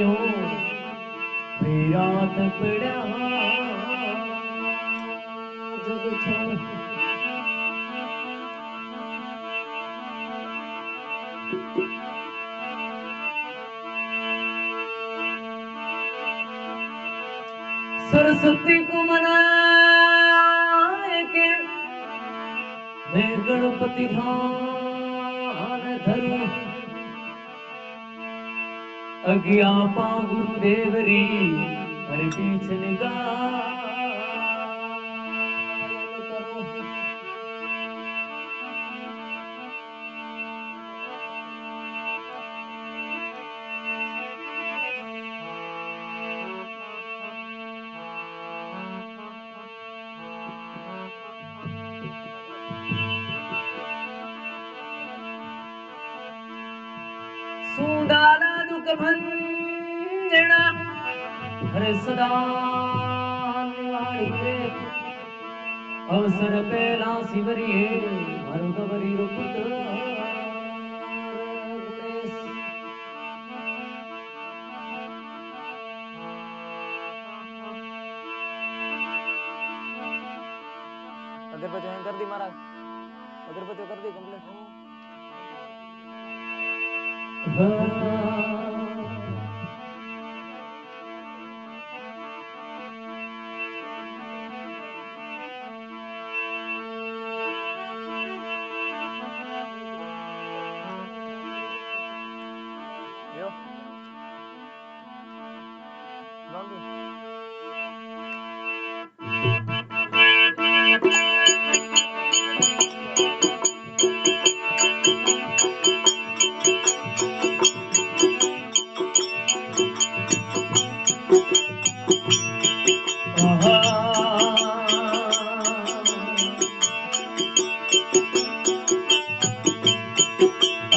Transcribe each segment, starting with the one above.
वाणियों रात पड़ा जग छोड़ सरस्वती को मनाए के मैं गणपति ध्यान धरूं अज्ञा पा गुरुदेव री हर बीच निगायन करो सुंदाला दुख भंजना हरे सदा निवाड़ी अवसर पहला शिवरिये मारो गवरी रो पुत्र गणेश अगरबत्ती कर दी महाराज अगरबत्ती कर दी कंप्लीट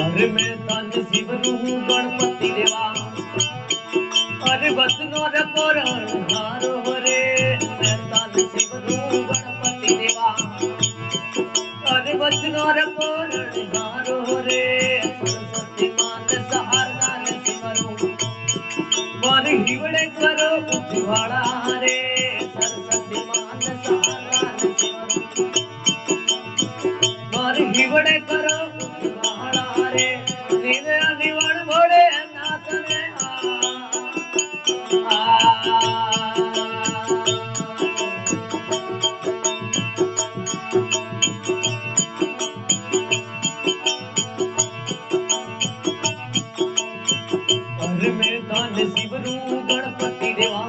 अरे मैं तन शिवरू गणपति देवा अरे बसनो रे पुराण हारो रे मैं तन शिवरू गणपति देवा अरे बसनो रे पुराण हारो रे सरस्वती मान सहारदान सिमरू वर हिवड़े करो उजवाड़ा रे सरस्वती मान सहारदान सिमरू वर हिवड़े करो उजवाड़ा रे निवे निवण भोड़े नाथ ने अरे मैं धन शिवरू गणपति देवा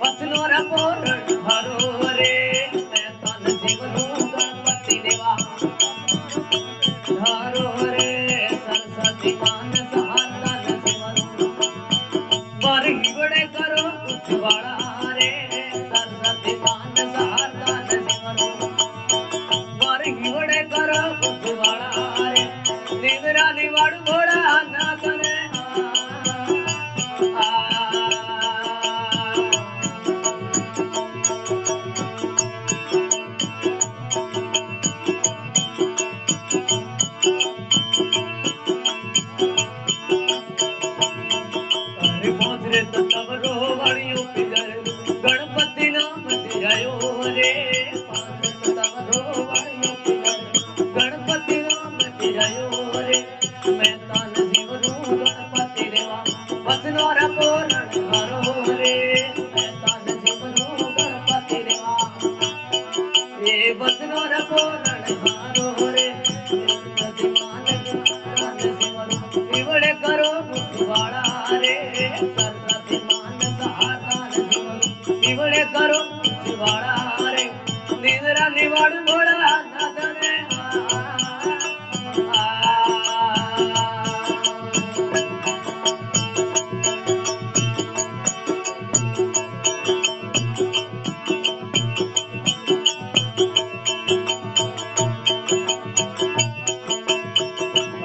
बसनो रे पुराण हारो रे मैं धन शिवरू गणपति देवा हारो रे सरस्वती मान सहारदान सिमरू वर हिवड़े करो उजवाड़ा रे सरस्वती मान सहारदान सिमरू वर हिवड़े करो उजवाड़ा रे निवरा निवाड़ घोड़ा ना करे गणपति नाम ध्यायो रे गणपति नाम ध्यायो रे मैं तान शिवरू गणपति देवा बसनो रे पुराण हारो रे मैं तान शिवरू गणपति देवा ये बसनो रे पुराण हारो रे सरस्वती मान सहारदान सिमरू इवड़े करो उजवाड़ा रे सरस्वती मान सहारदान सिमरू इवड़े करो उजवाड़ा रे निवरा निवाड़ घोड़ा नाथ ने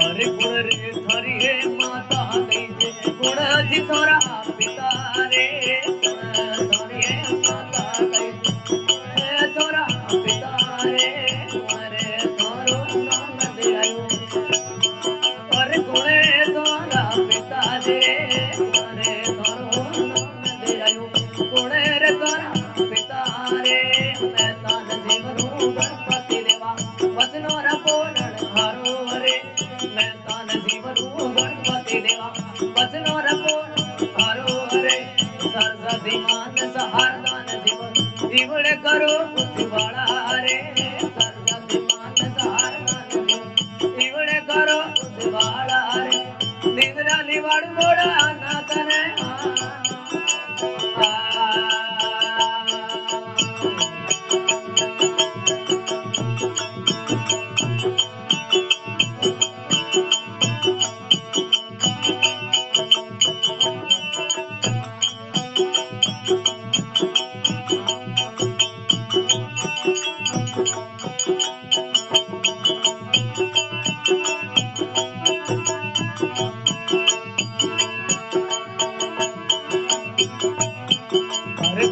अरे गुण रे थारी है माता नहीं दे गुण जी तोरा पिता रे गुण थारी है माता नहीं दे तोरा पिता रे अरे तोरो नाम दे आयो अरे गुण तोरा पिता रे अरे तोरो करो उजवाड़ा रे सरस्वती मानस हार इवड़े करो उजवाड़ा रे निद्रा निवाड़ मोड़ा ना करे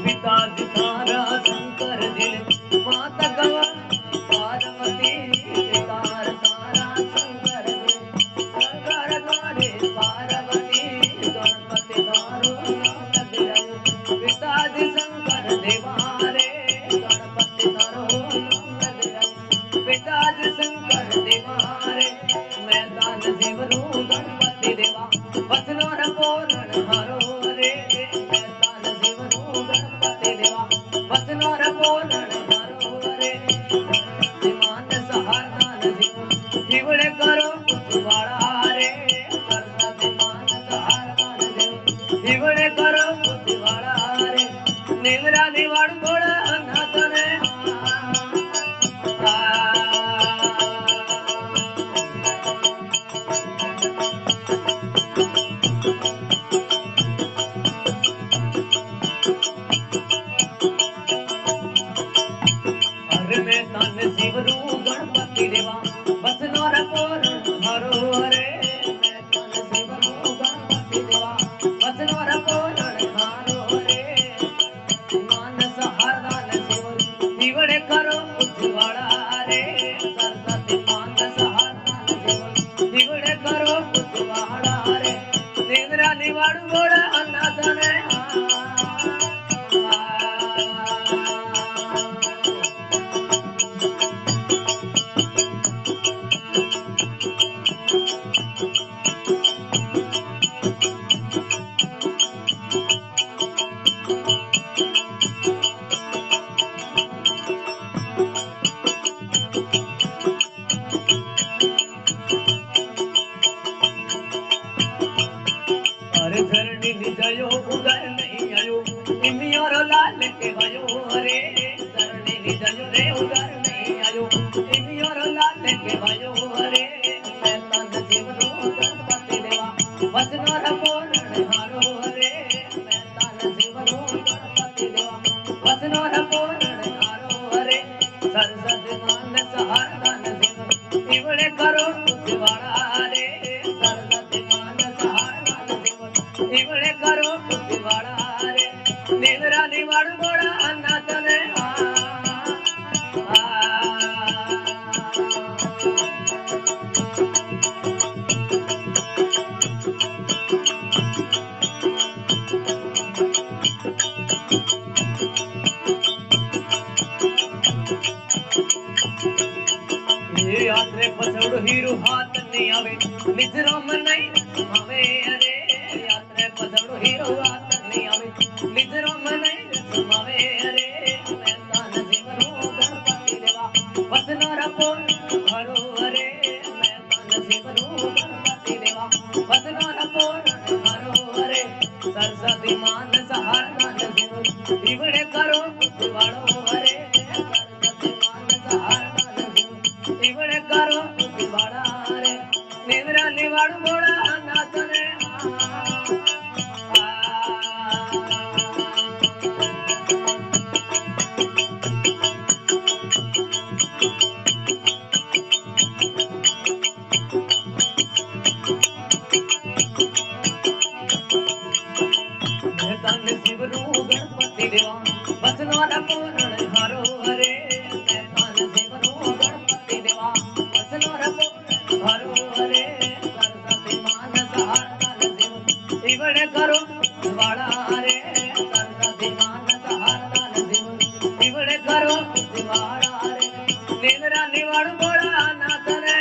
पिता दिखारा शंकर दिल माता गवा पार्वती तार तारा शंकर दिल शंकर द्वारे पार्वती गणपति दारो पिता दि शंकर देवारे गणपति दारो पिता दि शंकर देवारे मैदान जीवरू गणपति देवा वचनो पूर्ण हरो रे वचनों बोलन हरो रे मानस हारदान जीवड़े करो उजवाड़ा रे सरस्वती मानस हारदान जीवड़े करो उजवाड़ा रे निवरा निवाड़ घोड़ा नाथ रे मैदान शिवरू गणपति देवा वचनो पूर्ण हरो रे मैदान शिवरू गणपति देवा वचनो पूर्ण हरो रे मानस हारदान शिव जीवड़े करो उजवाड़ा रे सरस्वती मानस हारदान शिव जीवड़े करो उजवाड़ा रे निद्रा निवाड़ गोड़ा अनाथ रे धरणी निजयो उदय नहीं आयो इमियोर लाल के भयो रे धरणी निजयो रे उदय नहीं आयो इमियोर लाल के भयो रे मैदान जीवनो गणपति देवा वचनो पूर्ण हरो रे मैदान जीवनो गणपति देवा वचनो पूर्ण हरो रे सरस्वती मानस हारदान जीवन इवड़े करो उजवाड़ा रे सरस्वती मानस हारदान जीवन इवड़े करो उजवाड़ा रे निद्रा निवाड़ गोड़ा अनाथ रे यात्रे पछड़ हीरो हाथ नहीं आवे निजरो मन नहीं आवे अरे यात्रे पछड़ हीरो हाथ नहीं आवे निजरो मन नहीं आवे अरे मैदान जीवनो गणपति देवा वचनो पूर्ण हरो अरे मैदान जीवनो गणपति देवा वचनो पूर्ण हरो अरे सरस्वती मानस हारदान जीवन इवड़े करो उजवाड़ो अरे सरस्वती मानस हारदान जीवन इवड़े करो उजवाड़ा रे निद्रा निवाड़ घोड़ा नाथ रे मैदान शिवरू गणपति देवा वचनो पूर्ण हरो हरे मैदान शिवरू गणपति देवा वचनो पूर्ण हरो हरे सरस्वती मानस हारदान जीवन इवड़े करो उजवाड़ा रे सरस्वती मानस हारदान जीवन इवड़े करो उजवाड़ा रे निद्रा निवाड़ घोड़ा नाथ रे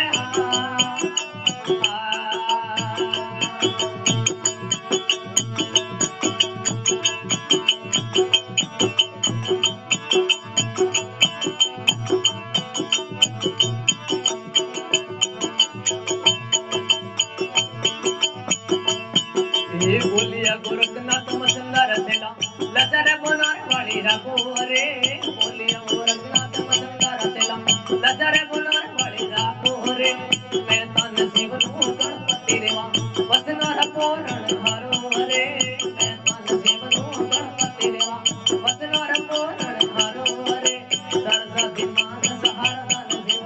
बोलिया गोरखनाथ मसंदा रचेला लचर बोनार वाली राखो रे बोलिया गोरखनाथ मसंदा रचेला लचर बोनार वाली राखो रे मैं तन शिव नु गणपति देवा वसनार पोरण हारो रे मैं तन शिव नु गणपति देवा वसनार पोरण हारो रे सरस्वती मान सहारा शिव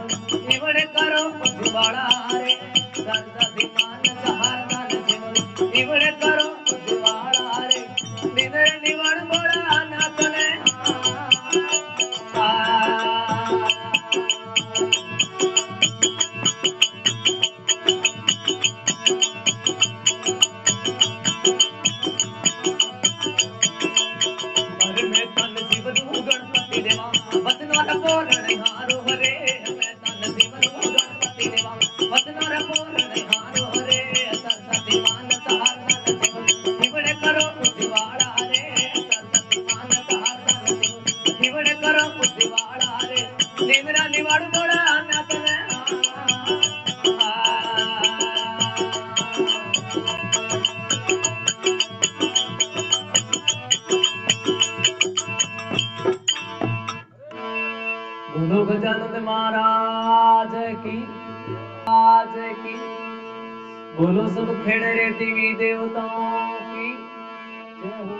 निवड़ करो उज्वाला रे सरस्वती मान सहारा शिव निवड़ करो उज्वाला रे निवड़ बोला नाथ ने गणपति देवा वसनार पोरण हारो रे मैं तन शिव गणपति देवा वसनार पोरण हारो रे सरस्वती मान सहारा शिव निवड़ करो उज्वाला रे सरस्वती मान सहारा शिव निवड़ करो उज्वाला रे निवड़ बोला नाथ ने बोलो गजानंद महाराज की आज की बोलो सब खेड़ रे देवी देवताओं की जय हो।